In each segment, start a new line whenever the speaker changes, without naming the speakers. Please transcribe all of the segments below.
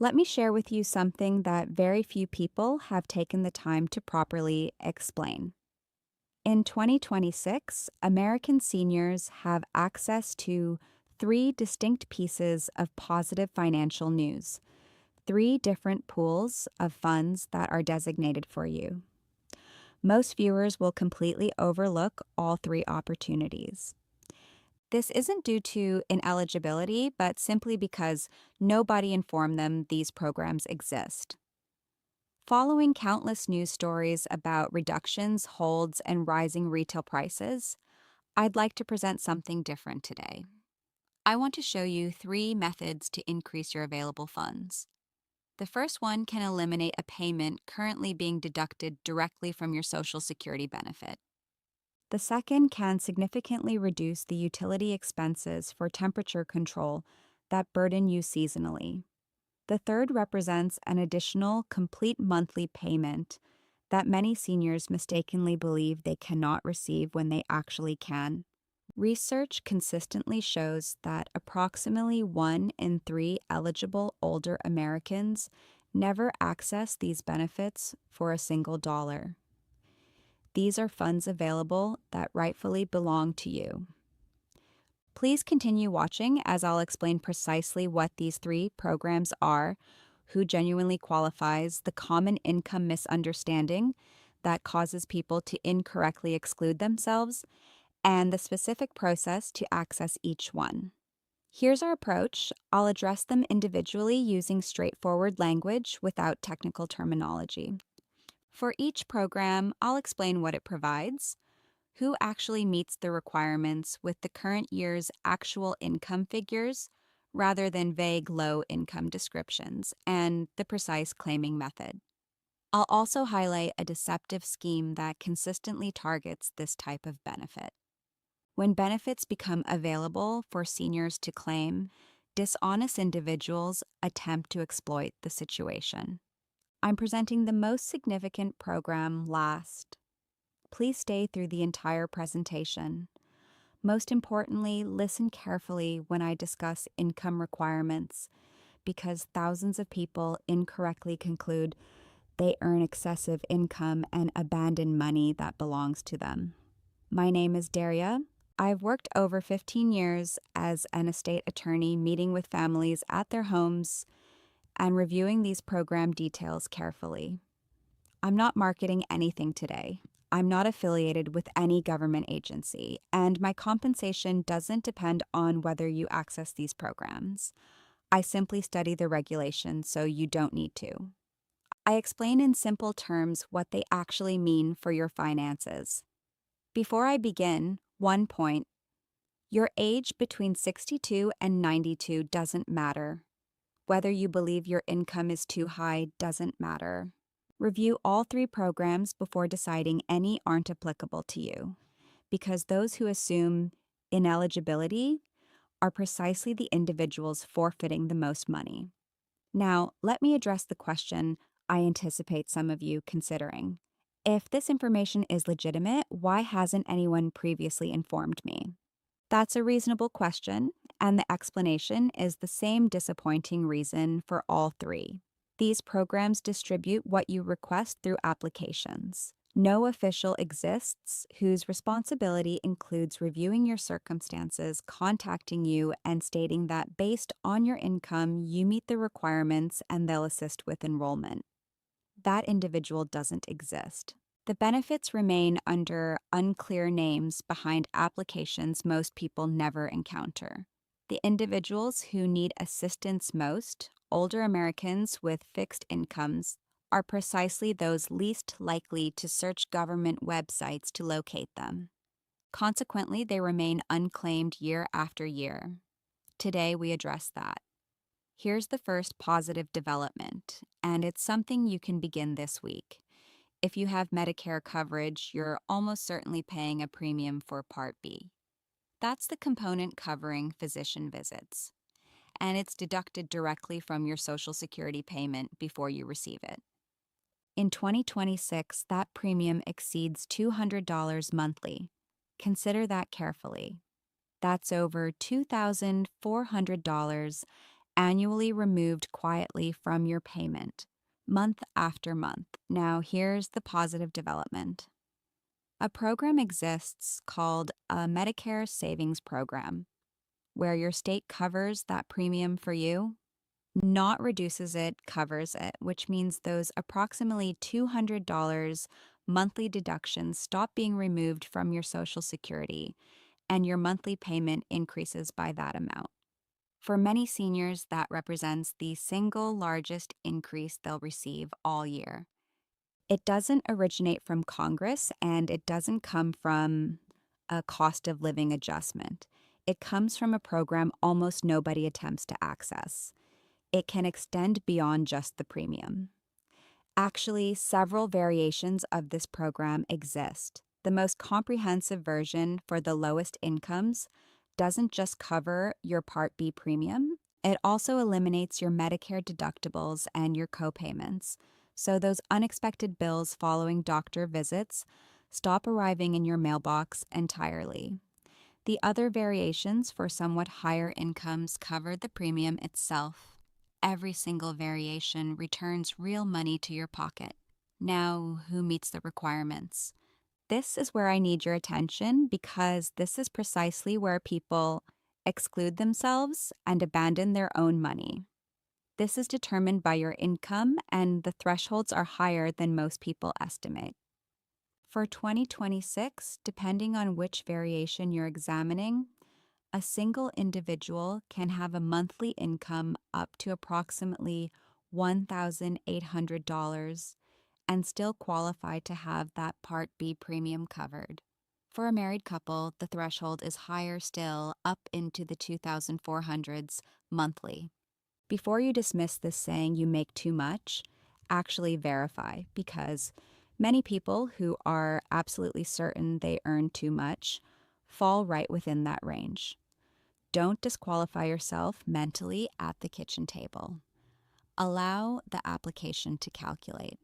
Let me share with you something that very few people have taken the time to properly explain. In 2026, American seniors have access to three distinct pieces of positive financial news, three different pools of funds that are designated for you. Most viewers will completely overlook all three opportunities. This isn't due to ineligibility, but simply because nobody informed them these programs exist. Following countless news stories about reductions, holds, and rising retail prices, I'd like to present something different today. I want to show you three methods to increase your available funds. The first one can eliminate a payment currently being deducted directly from your Social Security benefit. The second can significantly reduce the utility expenses for temperature control that burden you seasonally. The third represents an additional complete monthly payment that many seniors mistakenly believe they cannot receive when they actually can. Research consistently shows that approximately 1 in 3 eligible older Americans never access these benefits for a single dollar. These are funds available that rightfully belong to you. Please continue watching as I'll explain precisely what these three programs are, who genuinely qualifies, the common income misunderstanding that causes people to incorrectly exclude themselves, and the specific process to access each one. Here's our approach. I'll address them individually using straightforward language without technical terminology. For each program, I'll explain what it provides, who actually meets the requirements with the current year's actual income figures rather than vague low income descriptions, and the precise claiming method. I'll also highlight a deceptive scheme that consistently targets this type of benefit. When benefits become available for seniors to claim, dishonest individuals attempt to exploit the situation. I'm presenting the most significant program last. Please stay through the entire presentation. Most importantly, listen carefully when I discuss income requirements, because thousands of people incorrectly conclude they earn excessive income and abandon money that belongs to them. My name is Daria. I've worked over 15 years as an estate attorney, meeting with families at their homes and reviewing these program details carefully. I'm not marketing anything today. I'm not affiliated with any government agency, and my compensation doesn't depend on whether you access these programs. I simply study the regulations, so you don't need to. I explain in simple terms what they actually mean for your finances. Before I begin, one point. Your age between 62 and 92 doesn't matter. Whether you believe your income is too high doesn't matter. Review all three programs before deciding any aren't applicable to you, because those who assume ineligibility are precisely the individuals forfeiting the most money. Now, let me address the question I anticipate some of you considering. If this information is legitimate, why hasn't anyone previously informed me? That's a reasonable question, and the explanation is the same disappointing reason for all three. These programs distribute what you request through applications. No official exists whose responsibility includes reviewing your circumstances, contacting you, and stating that based on your income, you meet the requirements and they'll assist with enrollment. That individual doesn't exist. The benefits remain under unclear names behind applications most people never encounter. The individuals who need assistance most, older Americans with fixed incomes, are precisely those least likely to search government websites to locate them. Consequently, they remain unclaimed year after year. Today, we address that. Here's the first positive development, and it's something you can begin this week. If you have Medicare coverage, you're almost certainly paying a premium for Part B. That's the component covering physician visits, and it's deducted directly from your Social Security payment before you receive it. In 2026, that premium exceeds $200 monthly. Consider that carefully. That's over $2,400 annually removed quietly from your payment, month after month. Now, here's the positive development. A program exists called a Medicare Savings Program, where your state covers that premium for you, not reduces it, covers it, which means those approximately $200 monthly deductions stop being removed from your Social Security, and your monthly payment increases by that amount. For many seniors, that represents the single largest increase they'll receive all year. It doesn't originate from Congress, and it doesn't come from a cost of living adjustment. It comes from a program almost nobody attempts to access. It can extend beyond just the premium. Actually, several variations of this program exist. The most comprehensive version for the lowest incomes doesn't just cover your Part B premium, it also eliminates your Medicare deductibles and your copayments. So those unexpected bills following doctor visits stop arriving in your mailbox entirely. The other variations for somewhat higher incomes cover the premium itself. Every single variation returns real money to your pocket. Now, who meets the requirements? This is where I need your attention because this is precisely where people exclude themselves and abandon their own money. This is determined by your income, and the thresholds are higher than most people estimate. For 2026, depending on which variation you're examining, a single individual can have a monthly income up to approximately $1,800 and still qualify to have that Part B premium covered. For a married couple, the threshold is higher still, up into the 2,400s monthly. Before you dismiss this saying you make too much, actually verify, because many people who are absolutely certain they earn too much fall right within that range. Don't disqualify yourself mentally at the kitchen table. Allow the application to calculate.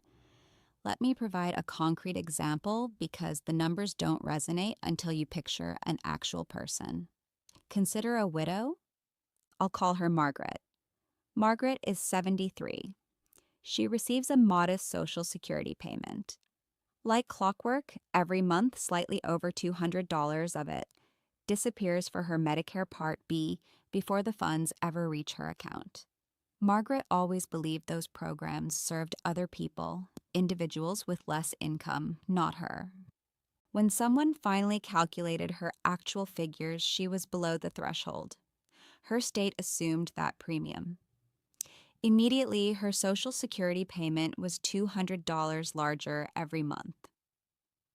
Let me provide a concrete example because the numbers don't resonate until you picture an actual person. Consider a widow. I'll call her Margaret. Margaret is 73. She receives a modest Social Security payment. Like clockwork, every month slightly over $200 of it disappears for her Medicare Part B before the funds ever reach her account. Margaret always believed those programs served other people, individuals with less income, not her. When someone finally calculated her actual figures, she was below the threshold. Her state assumed that premium. Immediately, her Social Security payment was $200 larger every month.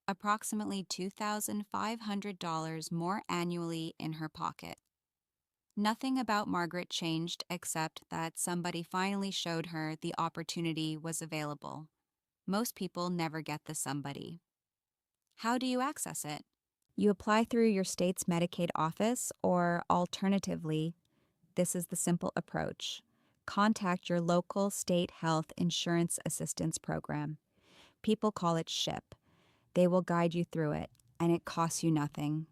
Approximately $2,500 more annually in her pocket. Nothing about Margaret changed except that somebody finally showed her the opportunity was available. Most people never get the somebody. How do you access it? You apply through your state's Medicaid office, or alternatively, this is the simple approach. Contact your local state health insurance assistance program. People call it SHIP. They will guide you through it, and it costs you nothing.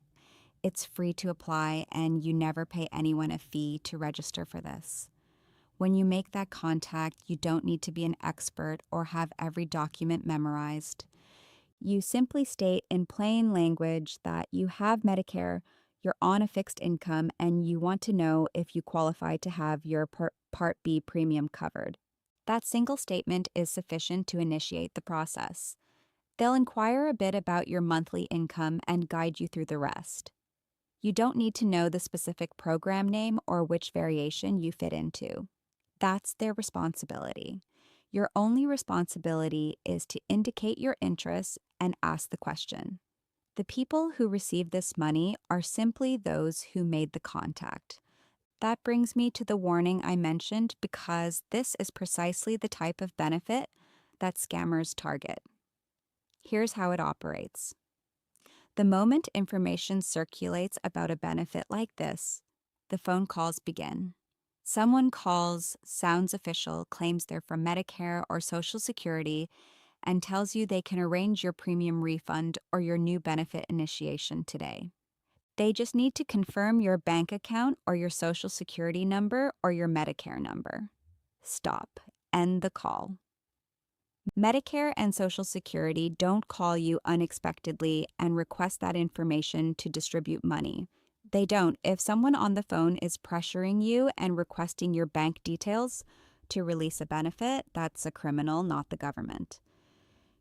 It's free to apply, and you never pay anyone a fee to register for this. When you make that contact, you don't need to be an expert or have every document memorized. You simply state in plain language that you have Medicare, you're on a fixed income, and you want to know if you qualify to have your Part B premium covered. That single statement is sufficient to initiate the process. They'll inquire a bit about your monthly income and guide you through the rest. You don't need to know the specific program name or which variation you fit into. That's their responsibility. Your only responsibility is to indicate your interests and ask the question. The people who receive this money are simply those who made the contact. That brings me to the warning I mentioned because this is precisely the type of benefit that scammers target. Here's how it operates. The moment information circulates about a benefit like this, the phone calls begin. Someone calls, sounds official, claims they're from Medicare or Social Security, and tells you they can arrange your premium refund or your new benefit initiation today. They just need to confirm your bank account or your Social Security number or your Medicare number. Stop. End the call. Medicare and Social Security don't call you unexpectedly and request that information to distribute money. They don't. If someone on the phone is pressuring you and requesting your bank details to release a benefit, that's a criminal, not the government.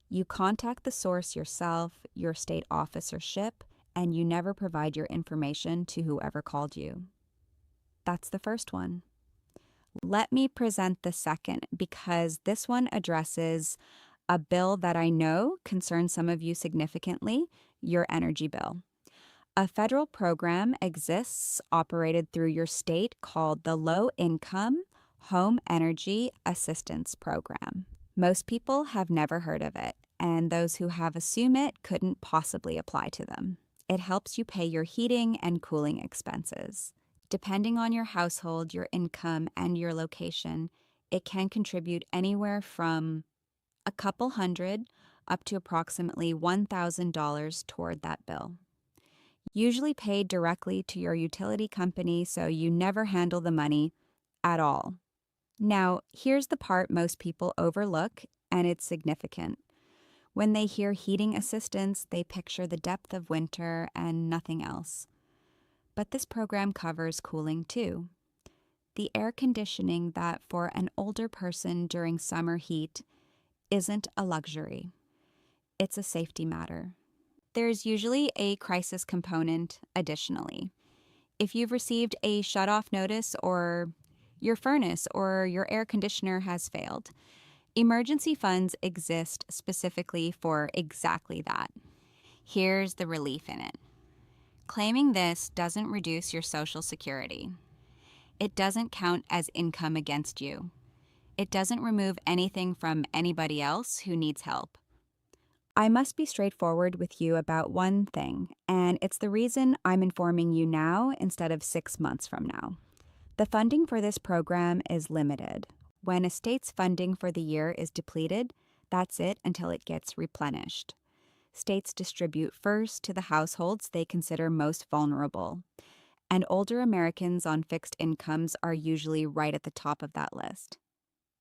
You contact the source yourself, your state office or SHIP, and you never provide your information to whoever called you. That's the first one. Let me present the second because this one addresses a bill that I know concerns some of you significantly, your energy bill. A federal program exists operated through your state called the Low Income Home Energy Assistance Program. Most people have never heard of it, and those who have assumed it couldn't possibly apply to them. It helps you pay your heating and cooling expenses. Depending on your household, your income, and your location, it can contribute anywhere from a couple hundred up to approximately $1,000 toward that bill. Usually paid directly to your utility company, so you never handle the money at all. Now, here's the part most people overlook, and it's significant. When they hear heating assistance, they picture the depth of winter and nothing else. But this program covers cooling too. The air conditioning that for an older person during summer heat isn't a luxury. It's a safety matter. There's usually a crisis component additionally. If you've received a shut-off notice or your furnace or your air conditioner has failed, emergency funds exist specifically for exactly that. Here's the relief in it. Claiming this doesn't reduce your Social Security. It doesn't count as income against you. It doesn't remove anything from anybody else who needs help. I must be straightforward with you about one thing, and it's the reason I'm informing you now instead of 6 months from now. The funding for this program is limited. When a state's funding for the year is depleted, that's it until it gets replenished. States distribute first to the households they consider most vulnerable, and older Americans on fixed incomes are usually right at the top of that list.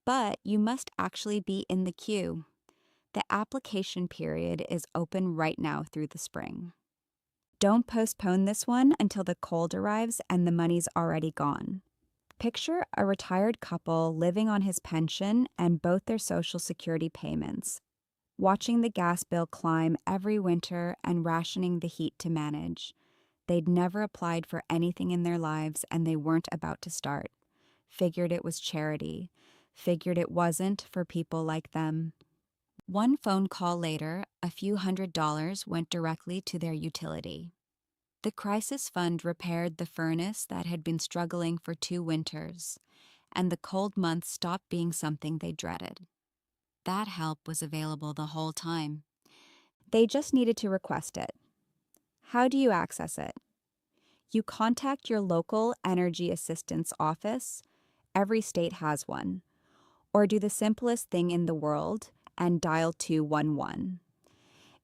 But you must actually be in the queue. The application period is open right now through the spring. Don't postpone this one until the cold arrives and the money's already gone. Picture a retired couple living on his pension and both their Social Security payments, watching the gas bill climb every winter and rationing the heat to manage. They'd never applied for anything in their lives and they weren't about to start. Figured it was charity. Figured it wasn't for people like them. One phone call later, a few $100s went directly to their utility. The crisis fund repaired the furnace that had been struggling for 2 winters, and the cold months stopped being something they dreaded. That help was available the whole time. They just needed to request it. How do you access it? You contact your local energy assistance office. Every state has one. Or do the simplest thing in the world and dial 211.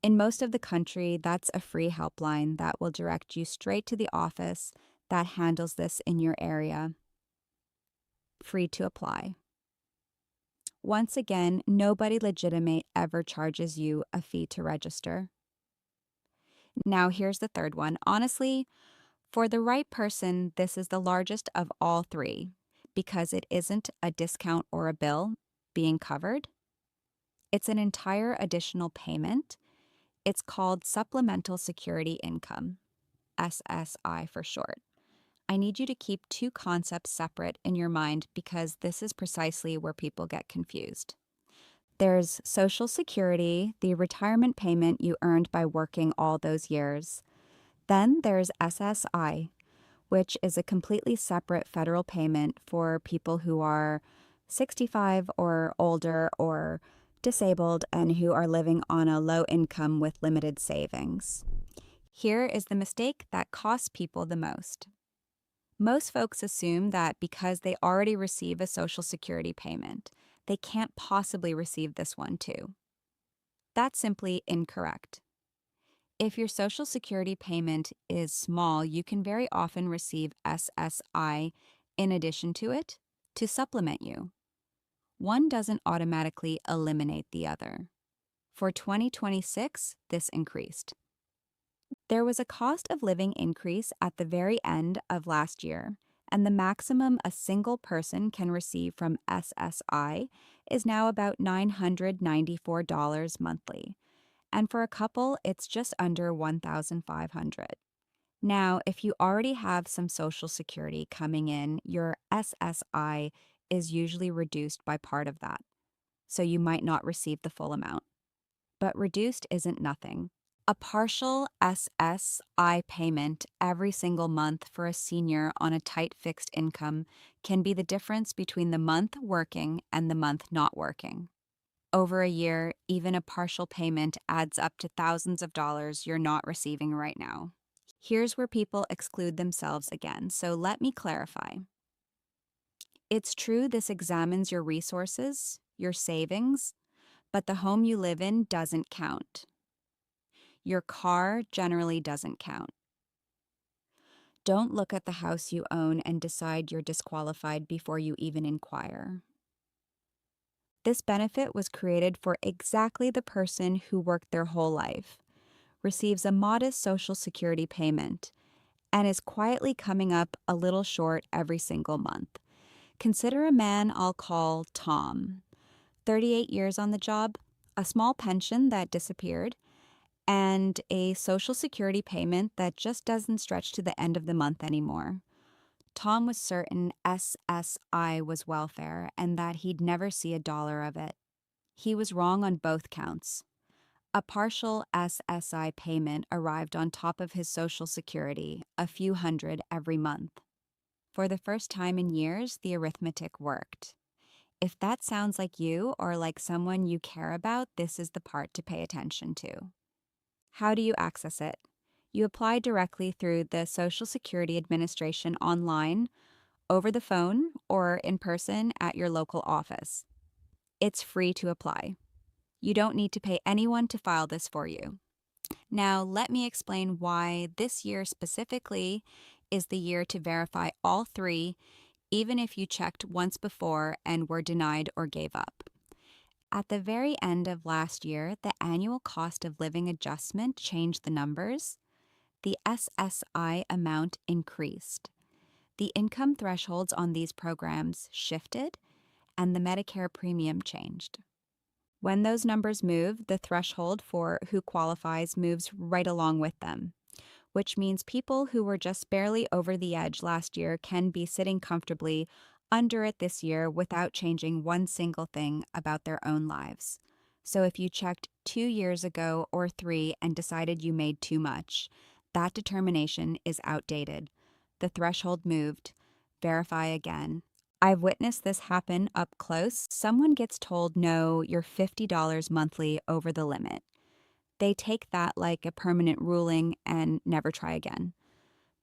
In most of the country, that's a free helpline that will direct you straight to the office that handles this in your area. Free to apply. Once again, nobody legitimate ever charges you a fee to register. Now here's the third one. Honestly, for the right person, this is the largest of all three because it isn't a discount or a bill being covered. It's an entire additional payment. It's called Supplemental Security Income, SSI for short. I need you to keep 2 concepts separate in your mind because this is precisely where people get confused. There's Social Security, the retirement payment you earned by working all those years. Then there's SSI, which is a completely separate federal payment for people who are 65 or older or disabled and who are living on a low income with limited savings. Here is the mistake that costs people the most. Most folks assume that because they already receive a Social Security payment, they can't possibly receive this one too. That's simply incorrect. If your Social Security payment is small, you can very often receive SSI in addition to it to supplement you. One doesn't automatically eliminate the other. For 2026, this increased. There was a cost of living increase at the very end of last year, and the maximum a single person can receive from SSI is now about $994 monthly. And for a couple, it's just under $1,500. Now, if you already have some Social Security coming in, your SSI is usually reduced by part of that, so you might not receive the full amount. But reduced isn't nothing. A partial SSI payment every single month for a senior on a tight fixed income can be the difference between the month working and the month not working. Over a year, even a partial payment adds up to thousands of dollars you're not receiving right now. Here's where people exclude themselves again, so let me clarify. It's true this examines your resources, your savings, but the home you live in doesn't count. Your car generally doesn't count. Don't look at the house you own and decide you're disqualified before you even inquire. This benefit was created for exactly the person who worked their whole life, receives a modest Social Security payment, and is quietly coming up a little short every single month. Consider a man I'll call Tom. 38 years on the job, a small pension that disappeared, and a Social Security payment that just doesn't stretch to the end of the month anymore. Tom was certain SSI was welfare and that he'd never see a dollar of it. He was wrong on both counts. A partial SSI payment arrived on top of his Social Security, a few hundred every month. For the first time in years, the arithmetic worked. If that sounds like you or like someone you care about, this is the part to pay attention to. How do you access it? You apply directly through the Social Security Administration online, over the phone, or in person at your local office. It's free to apply. You don't need to pay anyone to file this for you. Now, let me explain why this year specifically is the year to verify all three, even if you checked once before and were denied or gave up. At the very end of last year, the annual cost of living adjustment changed the numbers. The SSI amount increased. The income thresholds on these programs shifted, and the Medicare premium changed. When those numbers move, the threshold for who qualifies moves right along with them, which means people who were just barely over the edge last year can be sitting comfortably under it this year without changing one single thing about their own lives. So if you checked 2 years ago or 3 and decided you made too much, that determination is outdated. The threshold moved. Verify again. I've witnessed this happen up close. Someone gets told, no, you're $50 monthly over the limit. They take that like a permanent ruling and never try again.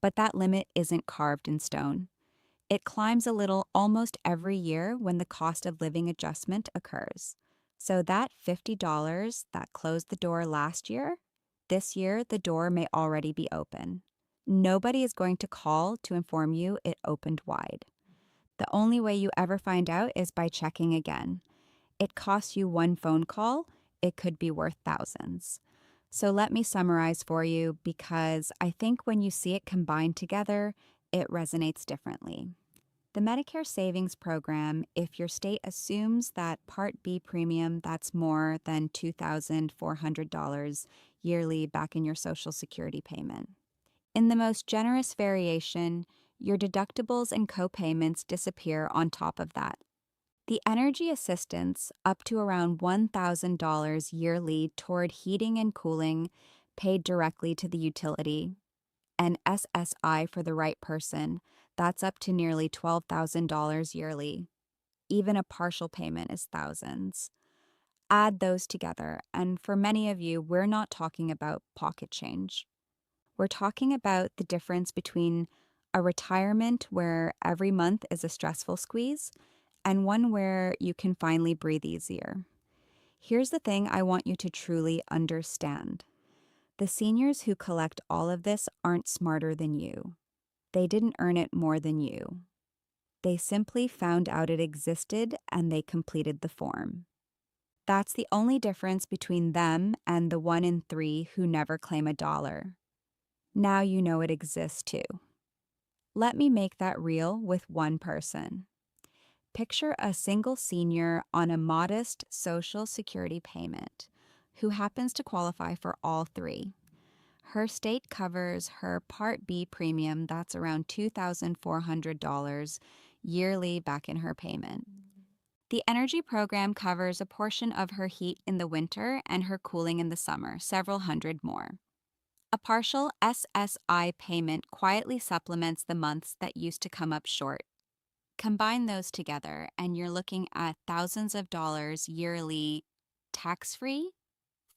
But that limit isn't carved in stone. It climbs a little almost every year when the cost of living adjustment occurs. So that $50 that closed the door last year, this year the door may already be open. Nobody is going to call to inform you it opened wide. The only way you ever find out is by checking again. It costs you one phone call, it could be worth thousands. So let me summarize for you because I think when you see it combined together, it resonates differently. The Medicare Savings Program, if your state assumes that Part B premium that's more than $2,400 yearly back in your Social Security payment. In the most generous variation, your deductibles and co-payments disappear on top of that. The energy assistance, up to around $1,000 yearly toward heating and cooling, paid directly to the utility. And SSI for the right person, that's up to nearly $12,000 yearly. Even a partial payment is thousands. Add those together, and for many of you, we're not talking about pocket change. We're talking about the difference between a retirement where every month is a stressful squeeze and one where you can finally breathe easier. Here's the thing I want you to truly understand. The seniors who collect all of this aren't smarter than you. They didn't earn it more than you. They simply found out it existed and they completed the form. That's the only difference between them and the 1 in 3 who never claim a dollar. Now you know it exists too. Let me make that real with one person. Picture a single senior on a modest Social Security payment who happens to qualify for all three. Her state covers her Part B premium, that's around $2,400 yearly back in her payment. The energy program covers a portion of her heat in the winter and her cooling in the summer, several hundred more. A partial SSI payment quietly supplements the months that used to come up short. Combine those together, and you're looking at thousands of dollars yearly, tax-free,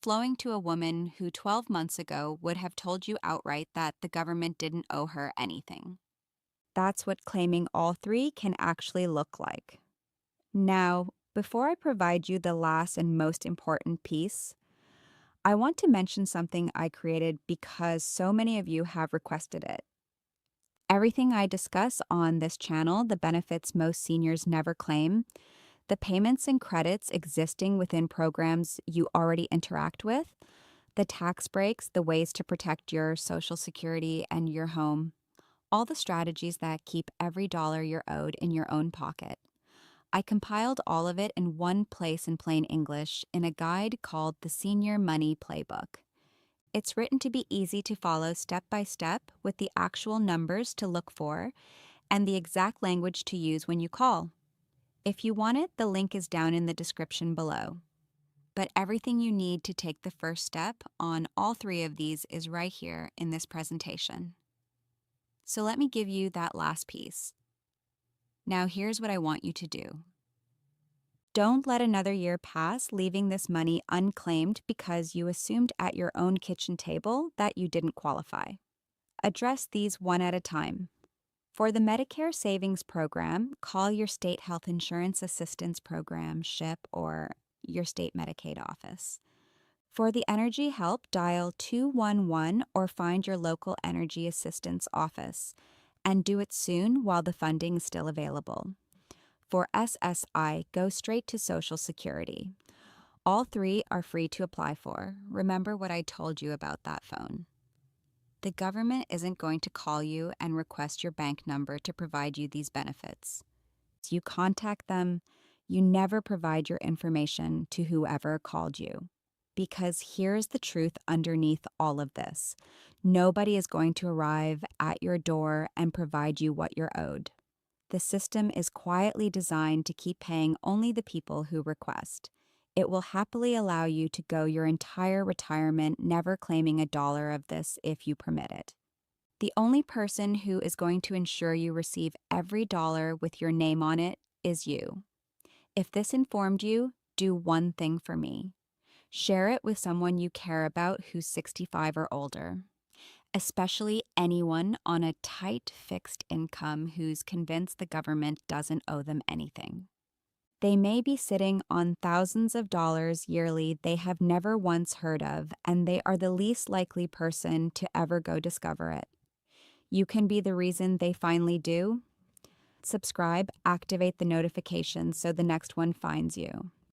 flowing to a woman who 12 months ago would have told you outright that the government didn't owe her anything. That's what claiming all three can actually look like. Now, before I provide you the last and most important piece, I want to mention something I created because so many of you have requested it. Everything I discuss on this channel, the benefits most seniors never claim, the payments and credits existing within programs you already interact with, the tax breaks, the ways to protect your Social Security and your home, all the strategies that keep every dollar you're owed in your own pocket. I compiled all of it in one place in plain English in a guide called the Senior Money Playbook. It's written to be easy to follow step by step with the actual numbers to look for and the exact language to use when you call. If you want it, the link is down in the description below. But everything you need to take the first step on all three of these is right here in this presentation. So let me give you that last piece. Now here's what I want you to do. Don't let another year pass leaving this money unclaimed because you assumed at your own kitchen table that you didn't qualify. Address these one at a time. For the Medicare Savings Program, call your State Health Insurance Assistance Program, SHIP, or your state Medicaid office. For the energy help, dial 211 or find your local energy assistance office, and do it soon while the funding is still available. For SSI, go straight to Social Security. All three are free to apply for. Remember what I told you about that phone. The government isn't going to call you and request your bank number to provide you these benefits. You contact them, you never provide your information to whoever called you. Because here's the truth underneath all of this. Nobody is going to arrive at your door and provide you what you're owed. The system is quietly designed to keep paying only the people who request. It will happily allow you to go your entire retirement never claiming a dollar of this if you permit it. The only person who is going to ensure you receive every dollar with your name on it is you. If this informed you, do one thing for me. Share it with someone you care about who's 65 or older, especially anyone on a tight fixed income who's convinced the government doesn't owe them anything. They may be sitting on thousands of dollars yearly they have never once heard of, and they are the least likely person to ever go discover it. You can be the reason they finally do. Subscribe, activate the notifications so the next one finds you.